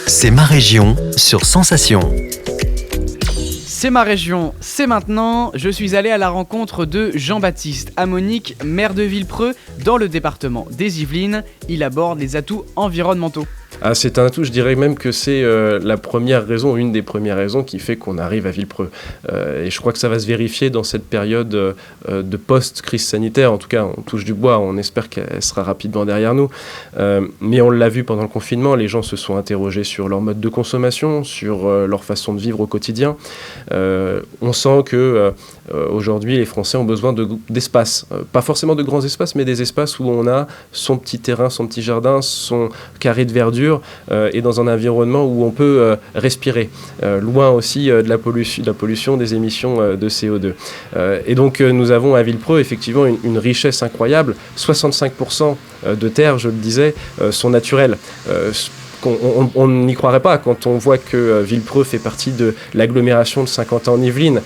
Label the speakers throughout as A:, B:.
A: C'est ma région sur Sensation.
B: C'est ma région, c'est maintenant. Je suis allé à la rencontre de Jean-Baptiste Amonique, maire de Villepreux, dans le département des Yvelines. Il aborde les atouts environnementaux.
C: C'est un atout, je dirais même que c'est la première raison, une des premières raisons qui fait qu'on arrive à Villepreux. Et je crois que ça va se vérifier dans cette période de post-crise sanitaire. En tout cas, on touche du bois, on espère qu'elle sera rapidement derrière nous. Mais on l'a vu pendant le confinement, les gens se sont interrogés sur leur mode de consommation, sur leur façon de vivre au quotidien. On sent que aujourd'hui, les Français ont besoin d'espace. Pas forcément de grands espaces, mais des espaces où on a son petit terrain, son petit jardin, son carré de verdure, et dans un environnement où on peut respirer, loin aussi de la pollution des émissions de CO2. Et donc nous avons à Villepreux effectivement une richesse incroyable. 65% de terres, je le disais, sont naturelles. On n'y croirait pas quand on voit que Villepreux fait partie de l'agglomération de Saint-Quentin-en-Yvelines,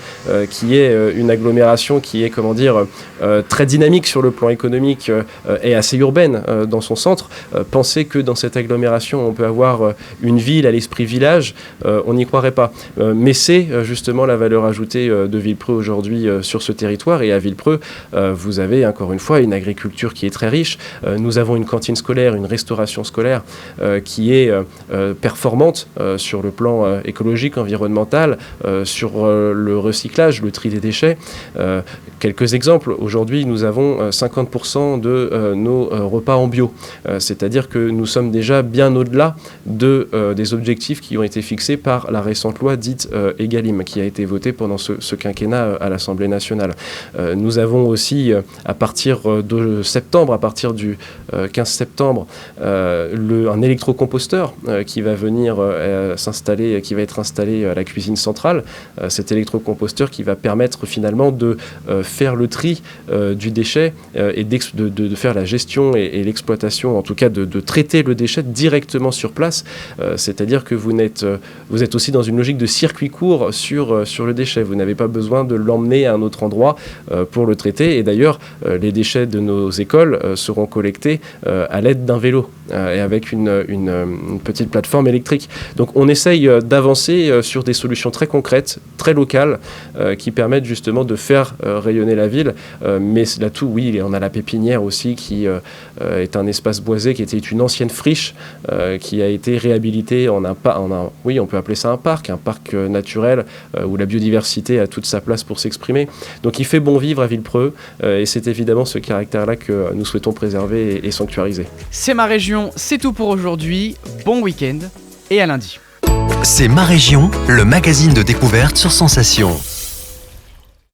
C: qui est une agglomération qui est, très dynamique sur le plan économique et assez urbaine dans son centre. Penser que dans cette agglomération, on peut avoir une ville à l'esprit village, on n'y croirait pas. Mais c'est justement la valeur ajoutée de Villepreux aujourd'hui sur ce territoire. Et à Villepreux, vous avez encore une fois une agriculture qui est très riche. Nous avons une cantine scolaire, une restauration scolaire qui est performante sur le plan écologique, environnemental, sur le recyclage, le tri des déchets. Quelques exemples. Aujourd'hui, nous avons 50% de nos repas en bio. C'est-à-dire que nous sommes déjà bien au-delà des objectifs qui ont été fixés par la récente loi dite Egalim, qui a été votée pendant ce quinquennat à l'Assemblée nationale. Nous avons aussi, à partir de septembre, à partir du 15 septembre, un électrocomposteur qui va venir s'installer, qui va être installé à la cuisine centrale. Cet électrocomposteur qui va permettre finalement de faire le tri du déchet et de faire la gestion et l'exploitation, en tout cas de traiter le déchet directement sur place. C'est-à-dire que vous êtes aussi dans une logique de circuit court sur le déchet. Vous n'avez pas besoin de l'emmener à un autre endroit pour le traiter. Et d'ailleurs, les déchets de nos écoles seront collectés à l'aide d'un vélo et avec une petite plateforme électrique. Donc on essaye d'avancer sur des solutions très concrètes, très locales, qui permettent justement de faire rayonner la ville. Mais l'atout, oui, on a la pépinière aussi, qui est un espace boisé, qui était une ancienne friche, qui a été réhabilitée oui, on peut appeler ça un parc naturel, où la biodiversité a toute sa place pour s'exprimer. Donc il fait bon vivre à Villepreux, et c'est évidemment ce caractère-là que nous souhaitons préserver et sanctuariser.
B: C'est ma région, c'est tout pour aujourd'hui. Bon week-end et à lundi.
A: C'est ma région, le magazine de découverte sur Sensation.